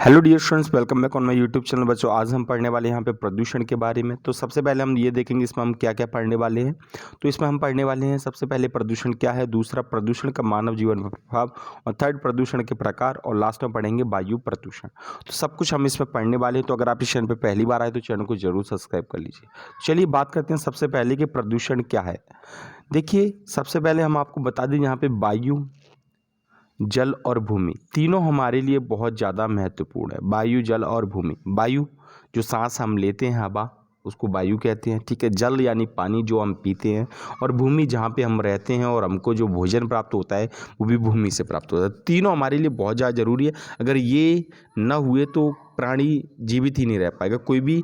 Hello dear students, welcome back on my YouTube channel. बच्चों, आज हम पढ़ने वाले हैं यहाँ पे प्रदूषण के बारे में। तो सबसे पहले हम ये देखेंगे इसमें हम क्या क्या पढ़ने वाले हैं। तो इसमें हम पढ़ने वाले हैं सबसे पहले प्रदूषण क्या है, दूसरा प्रदूषण का मानव जीवन पर प्रभाव, और थर्ड प्रदूषण के प्रकार, और लास्ट में पढ़ेंगे वायु प्रदूषण। तो सब कुछ हम इसमें पढ़ने वाले हैं। तो अगर आप इस चैनल पर पहली बार आए तो चैनल को जरूर सब्सक्राइब कर लीजिए। चलिए बात करते हैं सबसे पहले कि प्रदूषण क्या है। देखिए, सबसे पहले हम आपको बता दें यहाँ पे वायु, जल और भूमि तीनों हमारे लिए बहुत ज़्यादा महत्वपूर्ण है। वायु, जल और भूमि। वायु जो सांस हम लेते हैं, हवा, उसको वायु कहते हैं, ठीक है। जल यानी पानी जो हम पीते हैं, और भूमि जहाँ पे हम रहते हैं और हमको जो भोजन प्राप्त होता है वो भी भूमि से प्राप्त होता है। तीनों हमारे लिए बहुत ज़्यादा ज़रूरी है। अगर ये न हुए तो प्राणी जीवित ही नहीं रह पाएगा, कोई भी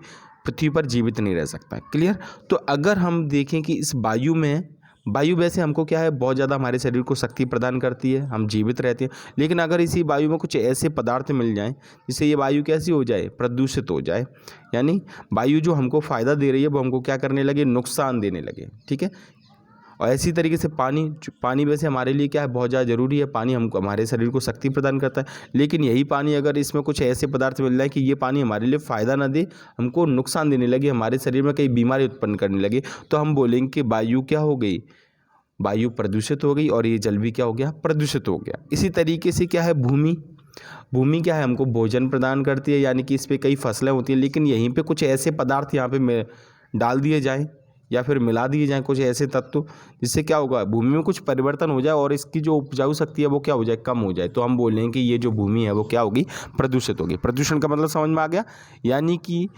पृथ्वी पर जीवित नहीं रह सकता। क्लियर। तो अगर हम देखें कि इस वायु में, वायु वैसे हमको क्या है, बहुत ज़्यादा हमारे शरीर को शक्ति प्रदान करती है, हम जीवित रहते हैं। लेकिन अगर इसी वायु में कुछ ऐसे पदार्थ मिल जाएं जिससे ये वायु कैसी हो जाए, प्रदूषित हो जाए, यानी वायु जो हमको फ़ायदा दे रही है वो हमको क्या करने लगे, नुकसान देने लगे, ठीक है। और ऐसी तरीके से पानी वैसे हमारे लिए क्या है, बहुत ज़्यादा ज़रूरी है। पानी हमको, हमारे शरीर को शक्ति प्रदान करता है। लेकिन यही पानी अगर इसमें कुछ ऐसे पदार्थ मिल जाए कि ये पानी हमारे लिए फ़ायदा ना दे, हमको नुकसान देने लगे, हमारे शरीर में कई बीमारी उत्पन्न करने लगे, तो हम बोलेंगे कि वायु क्या हो गई, वायु प्रदूषित हो गई, और ये जल भी क्या हो गया, प्रदूषित हो गया। इसी तरीके से क्या है, भूमि। भूमि क्या है, हमको भोजन प्रदान करती है, यानी कि इस पे कई फसलें होती हैं। लेकिन यहीं पे कुछ ऐसे पदार्थ यहाँ पे डाल दिए जाएं या फिर मिला दिए जाएं, कुछ ऐसे तत्व, जिससे क्या होगा, भूमि में कुछ परिवर्तन हो जाए और इसकी जो उपजाऊ शक्ति है वो क्या हो जाए, कम हो जाए। तो हम बोलेंगे कि ये जो भूमि है वो क्या होगी, प्रदूषित होगी। प्रदूषण का मतलब समझ में आ गया। यानी कि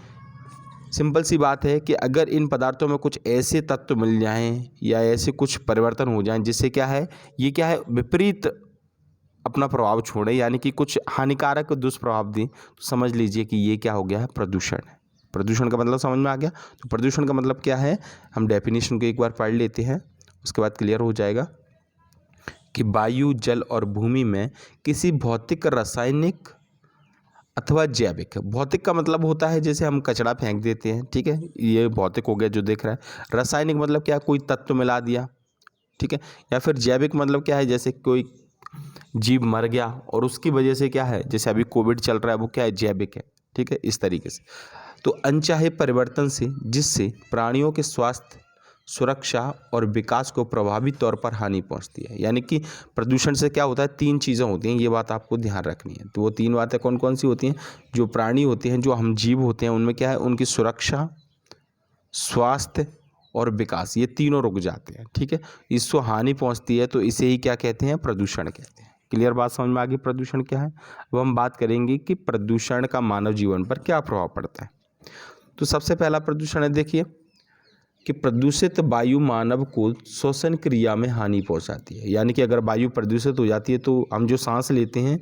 सिंपल सी बात है कि अगर इन पदार्थों में कुछ ऐसे तत्व मिल जाएं या ऐसे कुछ परिवर्तन हो जाएं जिससे क्या है, ये क्या है, विपरीत अपना प्रभाव छोड़े, यानी कि कुछ हानिकारक दुष्प्रभाव दें, तो समझ लीजिए कि ये क्या हो गया है, प्रदूषण है। प्रदूषण का मतलब समझ में आ गया। तो प्रदूषण का मतलब क्या है, हम डेफिनेशन को एक बार पढ़ लेते हैं, उसके बाद क्लियर हो जाएगा कि वायु, जल और भूमि में किसी भौतिक, रासायनिक अथवा जैविक। भौतिक का मतलब होता है जैसे हम कचरा फेंक देते हैं, ठीक है, ये भौतिक हो गया जो देख रहा है। रासायनिक मतलब क्या, कोई तत्व मिला दिया, ठीक है। या फिर जैविक मतलब क्या है, जैसे कोई जीव मर गया और उसकी वजह से क्या है, जैसे अभी कोविड चल रहा है, वो क्या है, जैविक है, ठीक है, इस तरीके से। तो अनचाहे परिवर्तन से जिससे प्राणियों के स्वास्थ्य, सुरक्षा और विकास को प्रभावी तौर पर हानि पहुंचती है। यानी कि प्रदूषण से क्या होता है, तीन चीज़ें होती हैं, ये बात आपको ध्यान रखनी है। तो वो तीन बातें कौन कौन सी होती हैं, जो प्राणी होते हैं, जो हम जीव होते हैं, उनमें क्या है, उनकी सुरक्षा, स्वास्थ्य और विकास, ये तीनों रुक जाते हैं, ठीक है। इसको हानि पहुंचती है, तो इसे ही क्या कहते हैं, प्रदूषण कहते हैं। क्लियर बात समझ में आ गई, प्रदूषण क्या है। अब हम बात करेंगे कि प्रदूषण का मानव जीवन पर क्या प्रभाव पड़ता है। तो सबसे पहला प्रदूषण है, देखिए, कि प्रदूषित वायु मानव को श्वसन क्रिया में हानि पहुंचाती है। यानी कि अगर वायु प्रदूषित हो जाती है तो हम जो सांस लेते हैं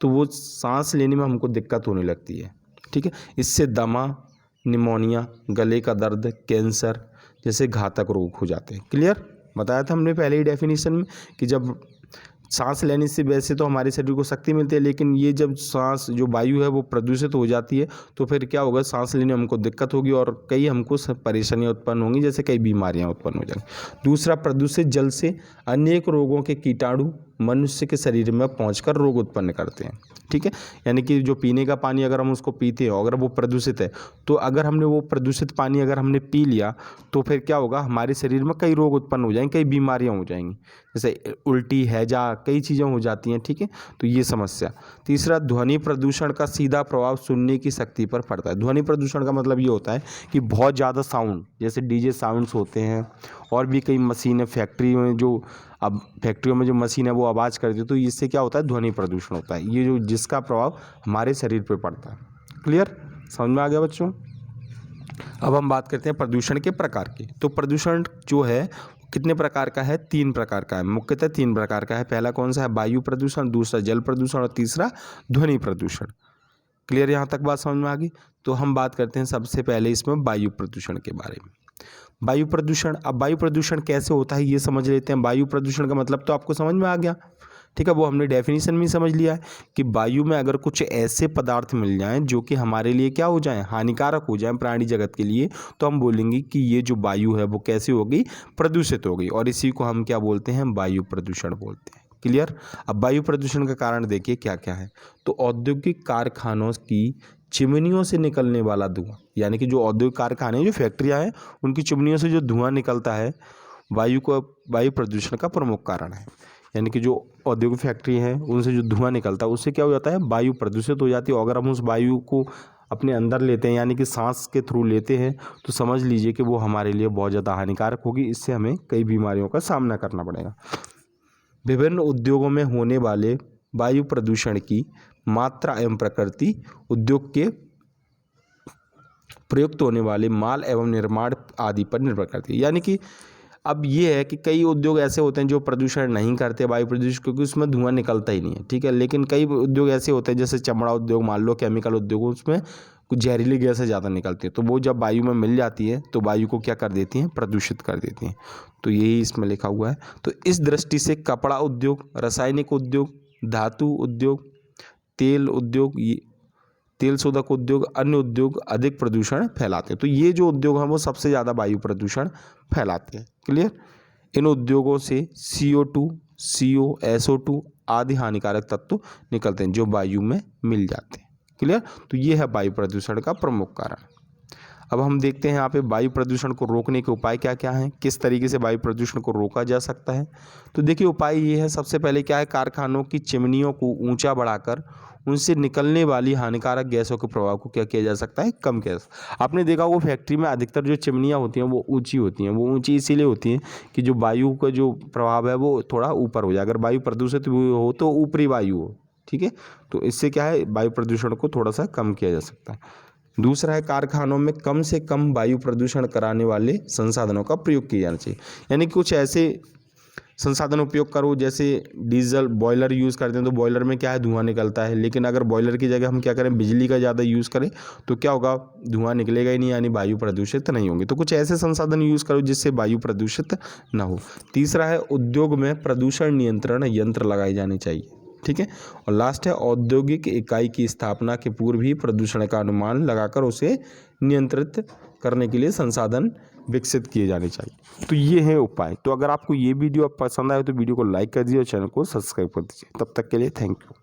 तो वो सांस लेने में हमको दिक्कत होने लगती है, ठीक है। इससे दमा, निमोनिया, गले का दर्द, कैंसर जैसे घातक रोग हो जाते हैं। क्लियर, बताया था हमने पहले ही डेफिनेशन में कि जब सांस लेने से वैसे तो हमारे शरीर को शक्ति मिलती है, लेकिन ये जब सांस, जो वायु है वो प्रदूषित हो जाती है तो फिर क्या होगा, सांस लेने में हमको दिक्कत होगी और कई हमको परेशानियां उत्पन्न होंगी, जैसे कई बीमारियां उत्पन्न हो जाएंगी। दूसरा, प्रदूषित जल से अनेक रोगों के कीटाणु मनुष्य के शरीर में पहुंचकर रोग उत्पन्न करते हैं, ठीक है। यानी कि जो पीने का पानी अगर हम उसको पीते हैं, अगर वो प्रदूषित है, तो अगर हमने वो प्रदूषित पानी अगर हमने पी लिया तो फिर क्या होगा, हमारे शरीर में कई रोग उत्पन्न हो जाएंगे, कई बीमारियां हो जाएंगी, जैसे उल्टी, हैजा, कई चीज़ें हो जाती हैं, ठीक है। तो ये समस्या। तीसरा, ध्वनि प्रदूषण का सीधा प्रभाव सुनने की शक्ति पर पड़ता है। ध्वनि प्रदूषण का मतलब ये होता है कि बहुत ज़्यादा साउंड, जैसे डीजे साउंड्स होते हैं, और भी कई मशीनें फैक्ट्री में, जो अब फैक्ट्रियों में जो मशीन है वो आवाज़ करती है, तो इससे क्या होता है, ध्वनि प्रदूषण होता है। ये जो जिसका प्रभाव हमारे शरीर पर पड़ता है। क्लियर, समझ में आ गया बच्चों। अब हम बात करते हैं प्रदूषण के प्रकार की। तो प्रदूषण जो है कितने प्रकार का है, तीन प्रकार का है, मुख्यतः तीन प्रकार का है। पहला कौन सा है, वायु प्रदूषण, दूसरा जल प्रदूषण, और तीसरा ध्वनि प्रदूषण। क्लियर, यहाँ तक बात समझ में आ गई। तो हम बात करते हैं सबसे पहले इसमें वायु प्रदूषण के बारे में। वायु प्रदूषण, अब वायु प्रदूषण कैसे होता है ये समझ लेते हैं। वायु प्रदूषण का मतलब तो आपको समझ में आ गया, ठीक है, वो हमने डेफिनेशन में समझ लिया है कि वायु में अगर कुछ ऐसे पदार्थ मिल जाएं जो कि हमारे लिए क्या हो जाएं, हानिकारक हो जाएं प्राणी जगत के लिए, तो हम बोलेंगे कि ये जो वायु है वो कैसी हो गई, प्रदूषित हो गई, और इसी को हम क्या बोलते हैं, वायु प्रदूषण बोलते हैं। क्लियर। अब वायु प्रदूषण का कारण देखिए क्या क्या है। तो औद्योगिक कारखानों की चिमनियों से निकलने वाला धुआं, यानी कि जो औद्योगिक कारखाने, जो फैक्ट्रियां हैं, उनकी चिमनियों से जो धुआं निकलता है वायु प्रदूषण का प्रमुख कारण है। यानी कि जो औद्योगिक फैक्ट्री हैं उनसे जो धुआं निकलता है उससे क्या हो जाता है, वायु प्रदूषित हो जाती है। और अगर हम उस वायु को अपने अंदर लेते हैं, यानी कि सांस के थ्रू लेते हैं, तो समझ लीजिए कि वो हमारे लिए बहुत ज़्यादा हानिकारक होगी। इससे हमें कई बीमारियों का सामना करना पड़ेगा। विभिन्न उद्योगों में होने वाले वायु प्रदूषण की मात्रा एवं प्रकृति उद्योग के प्रयुक्त होने वाले माल एवं निर्माण आदि पर निर्भर करती है। यानी कि अब ये है कि कई उद्योग ऐसे होते हैं जो प्रदूषण नहीं करते वायु प्रदूषण, क्योंकि उसमें धुआं निकलता ही नहीं है, ठीक है। लेकिन कई उद्योग ऐसे होते हैं जैसे चमड़ा उद्योग मान लो, केमिकल उद्योग, उसमें कुछ जहरीली गैसें ज़्यादा निकलती है, तो वो जब वायु में मिल जाती है तो वायु को क्या कर देती हैं, प्रदूषित कर देती हैं। तो यही इसमें लिखा हुआ है। तो इस दृष्टि से कपड़ा उद्योग, रासायनिक उद्योग, धातु उद्योग, तेल उद्योग, तेल शोधक उद्योग, अन्य उद्योग अधिक प्रदूषण फैलाते हैं। तो ये जो उद्योग हैं वो सबसे ज़्यादा वायु प्रदूषण फैलाते हैं। क्लियर। इन उद्योगों से CO2, CO, SO2 आदि हानिकारक तत्व निकलते हैं जो वायु में मिल जाते हैं। क्लियर। तो ये है वायु प्रदूषण का प्रमुख कारण। अब हम देखते हैं यहाँ पे वायु प्रदूषण को रोकने के उपाय क्या क्या हैं, किस तरीके से वायु प्रदूषण को रोका जा सकता है। तो देखिए उपाय ये है, सबसे पहले क्या है, कारखानों की चिमनियों को ऊंचा बढ़ाकर उनसे निकलने वाली हानिकारक गैसों के प्रभाव को क्या किया जा सकता है, कम किया। आपने देखा वो फैक्ट्री में अधिकतर जो चिमनियाँ होती हैं वो ऊंची होती हैं। वो ऊंची इसीलिए होती हैं कि जो वायु का जो प्रभाव है वो थोड़ा ऊपर हो जाए। अगर वायु प्रदूषित हो तो ऊपरी वायु हो, ठीक है। तो इससे क्या है, वायु प्रदूषण को थोड़ा सा कम किया जा सकता है। दूसरा है, कारखानों में कम से कम वायु प्रदूषण कराने वाले संसाधनों का प्रयोग किया जाना चाहिए। यानी कुछ ऐसे संसाधन उपयोग करो, जैसे डीजल बॉयलर यूज़ करते हैं तो बॉयलर में क्या है, धुआं निकलता है। लेकिन अगर बॉयलर की जगह हम क्या करें, बिजली का ज़्यादा यूज़ करें तो क्या होगा, धुआं निकलेगा ही नहीं, यानी वायु प्रदूषित नहीं होंगे। तो कुछ ऐसे संसाधन यूज़ करो जिससे वायु प्रदूषित ना हो। तीसरा है, उद्योग में प्रदूषण नियंत्रण यंत्र लगाए जाने चाहिए, ठीक है। और लास्ट है, औद्योगिक इकाई की स्थापना के पूर्व ही प्रदूषण का अनुमान लगाकर उसे नियंत्रित करने के लिए संसाधन विकसित किए जाने चाहिए। तो ये है उपाय। तो अगर आपको ये वीडियो पसंद आए तो वीडियो को लाइक कर दीजिए और चैनल को सब्सक्राइब कर दीजिए। तब तक के लिए थैंक यू।